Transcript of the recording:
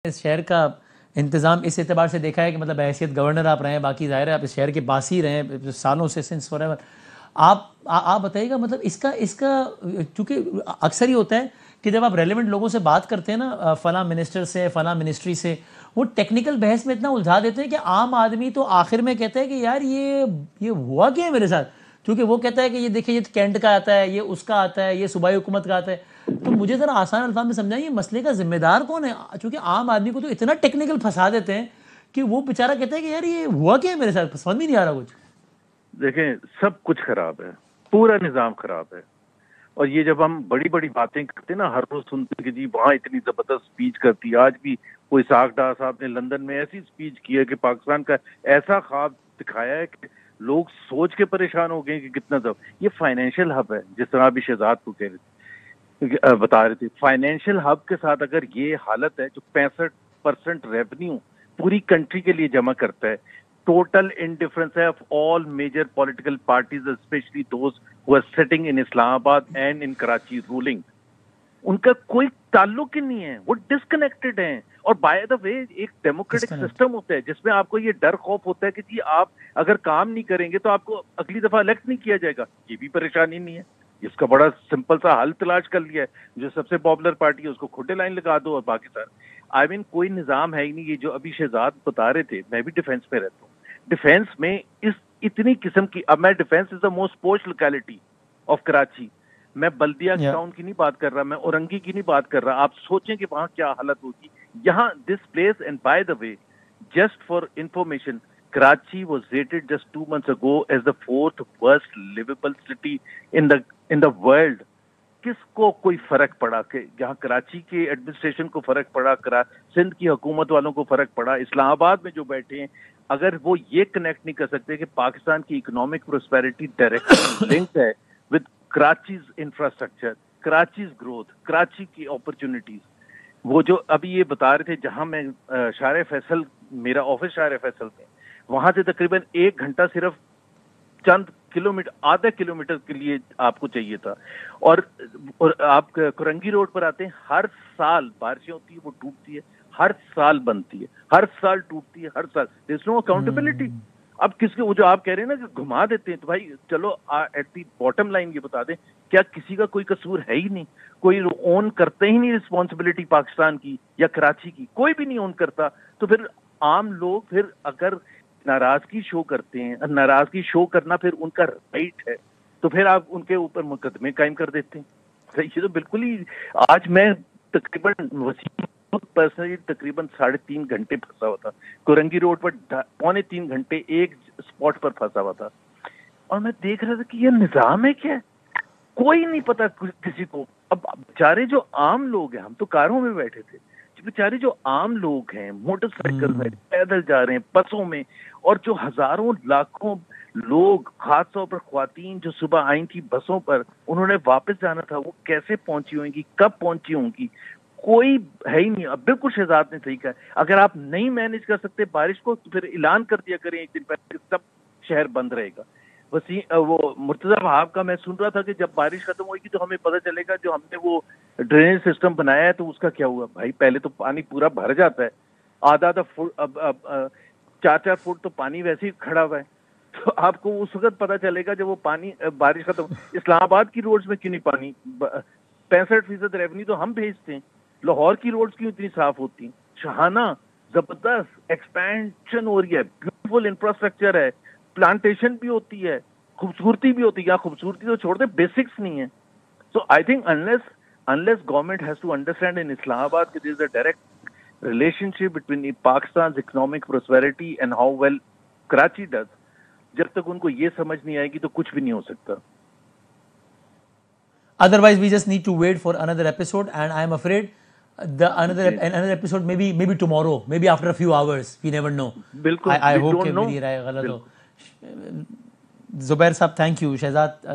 اس شہر کا انتظام اس اعتبار سے دیکھا ہے کہ مطلب بحیثیت گورنر آپ رہے ہیں، باقی ظاہر ہے آپ اس شہر کے باسی رہے ہیں سالوں سے، سنس فار ایور. آپ بتائیے گا مطلب اس کا چونکہ اکثر ہی ہوتا ہے کہ جب آپ ریلیونٹ لوگوں سے بات کرتے ہیں نا، فلاں منسٹر سے، فلاں منسٹری سے، وہ ٹیکنیکل بحث میں اتنا الجھا دیتے ہیں کہ عام آدمی تو آخر میں کہتا ہے کہ یار یہ ہوا کیا ہے میرے ساتھ، کیونکہ وہ کہتا ہے کہ یہ دیکھیں یہ کینٹ کا آتا ہے، یہ اس کا آتا ہے، یہ صوبائی حکومت کا آتا ہے. تو مجھے ذرا آسان الفاظ میں سمجھائیں یہ مسئلے کا ذمہ دار کون ہے؟ چونکہ عام آدمی کو تو اتنا ٹیکنیکل پھنسا دیتے ہیں کہ وہ بیچارہ کہتا ہے کہ یار یہ ہوا کیا ہے میرے ساتھ، سمجھ بھی نہیں آ رہا کچھ. دیکھیں سب کچھ خراب ہے، پورا نظام خراب ہے. اور یہ جب ہم بڑی بڑی باتیں کرتے ہیں نا، ہر روز سنتے ہیں کہ جی وہاں اتنی زبردست سپیچ کرتی ہے. آج بھی کوئی اسحاق ڈار صاحب نے لندن میں ایسی سپیچ کی ہے کہ پاکستان کا ایسا خواب دکھایا ہے کہ لوگ سوچ کے پریشان ہو گئے کہ کتنا یہ فائنینشیل ہب ہے. جس طرح ابھی شہزاد کو بتا رہے تھے، فائنینشیل ہب کے ساتھ اگر یہ حالت ہے جو 65% ریونیو پوری کنٹری کے لیے جمع کرتا ہے، ٹوٹل انڈیفرنس ہے of all major political parties especially those who are sitting in Islamabad and in Karachi ruling, ان کا کوئی تعلق ہی نہیں ہے، وہ ڈسکنیکٹڈ ہیں. اور بائی دا وے ایک ڈیموکریٹک سسٹم ہوتا ہے جس میں آپ کو یہ ڈر خوف ہوتا ہے کہ جی آپ اگر کام نہیں کریں گے تو آپ کو اگلی دفعہ الیکٹ نہیں کیا جائے گا. یہ بھی پریشانی نہیں ہے، اس کا بڑا سمپل سا حل تلاش کر لیا ہے. جو سب سے پاپولر پارٹی ہے اس کو کھوٹے لائن لگا دو اور باقی سارے کوئی نظام ہے ہی نہیں. یہ جو ابھی شہزاد بتا رہے تھے، میں بھی ڈیفینس میں رہتا ہوں، ڈیفینس میں اتنی قسم کی، اب میں ڈیفینس از دا موسٹ پوش لوکیلٹی آف کراچی، میں بلدیہ ٹاؤن کی نہیں بات کر رہا، میں اورنگی کی نہیں بات کر رہا. آپ سوچیں کہ وہاں کیا حالت ہوگی. یہاں this place, and by the way just for information, Karachi was rated just 2 months ago as the 4th worst livable city in the world. کس کو کوئی فرق پڑا کہ یہاں کراچی کے ایڈمنسٹریشن کو فرق پڑا، سندھ کی حکومت والوں کو فرق پڑا، اسلام آباد میں جو بیٹھے ہیں اگر وہ یہ کنیکٹ نہیں کر سکتے کہ پاکستان کی اکنامک پروسپیرٹی ڈائریکٹ لنکڈ ہے with Karachi's infrastructure, Karachi's growth, Karachi کی اپرچونٹیز. وہ جو ابھی یہ بتا رہے تھے، جہاں میں شارع فیصل، میرا آفس شارع فیصل میں، وہاں سے تقریباً 1 گھنٹہ صرف چند کلومیٹر، آدھا کلومیٹر کے لیے آپ کو چاہیے تھا. اور آپ کرنگی روڈ پر آتے ہیں، ہر سال بارشیں ہوتی ہے، وہ ٹوٹتی ہے، ہر سال بنتی ہے، ہر سال ٹوٹتی ہے، ہر سال. دیر از نو اکاؤنٹیبلٹی. اب کس کے، وہ جو آپ کہہ رہے ہیں نا کہ گھما دیتے ہیں، تو بھائی چلو ایٹ دی باٹم لائن یہ بتا دیں، کیا کسی کا کوئی قصور ہے ہی نہیں؟ کوئی اون کرتے ہی نہیں رسپانسبلٹی پاکستان کی یا کراچی کی، کوئی بھی نہیں اون کرتا. تو پھر عام لوگ پھر اگر ناراضگی شو کرتے ہیں، ناراضگی شو کرنا پھر ان کا رائٹ ہے، تو پھر آپ ان کے اوپر مقدمے قائم کر دیتے ہیں. یہ تو بالکل ہی، آج میں تقریباً وسیم پرسنلی تقریباً 3.5 گھنٹے پھنسا ہوا تھا کورنگی روڈ پر، 2.25 گھنٹے ایک اسپاٹ پر پھنسا ہوا تھا. اور میں دیکھ رہا تھا کہ یہ نظام ہے کیا، کوئی نہیں پتا کسی کو. اب بیچارے جو عام لوگ ہیں، ہم تو کاروں میں بیٹھے تھے، بیچارے جو عام لوگ ہیں موٹر سائیکل میں، پیدل جا رہے ہیں، بسوں میں، اور جو ہزاروں لاکھوں لوگ، خاص طور پر خواتین جو صبح آئی تھی بسوں پر، انہوں نے واپس جانا تھا، وہ کیسے پہنچی ہوں گی، کب پہنچی ہوں گی، کوئی ہے ہی نہیں. اب بالکل شہزاد نے صحیح کہا، اگر آپ نہیں مینج کر سکتے بارش کو تو پھر اعلان کر دیا کریں ایک دن پہلے، سب شہر بند رہے گا. وہ مرتضی وہاب کا میں سن رہا تھا کہ جب بارش ختم ہوئے گی تو ہمیں پتہ چلے گا جو ہم نے وہ ڈرینیج سسٹم بنایا ہے تو اس کا کیا ہوا. بھائی پہلے تو پانی پورا بھر جاتا ہے، آدھا فٹ، اب 4 فٹ تو پانی ویسے ہی کھڑا ہوا ہے. تو آپ کو اس وقت پتہ چلے گا جب وہ پانی، بارش ختم. اسلام آباد کی روڈز میں کیوں نہیں پانی؟ 65% ریونیو تو ہم بھیجتے ہیں. لاہور کی روڈز کیوں اتنی صاف ہوتی ہیں؟ شہانہ زبردست ایکسپینشن ہو رہی ہے، بیوٹیفل انفراسٹرکچر ہے، پلانٹیشن بھی ہوتی ہے، خوبصورتی بھی ہوتی ہے. خوبصورتی تو چھوڑ دیں، بیسکس نہیں ہے. So I think unless government has to understand in Islamabad that there is a direct relationship between Pakistan's economic prosperity and how well Karachi does, جب تک ان کو یہ سمجھ نہیں آئے گی تو کچھ بھی نہیں ہو سکتا. Otherwise we just need to wait for another episode, and I am afraid another episode maybe tomorrow, maybe after a few hours, we never know. بالکل I hope کہ میری رائے غلط ہو. زبیر صاحب تھینک یو. شہزاد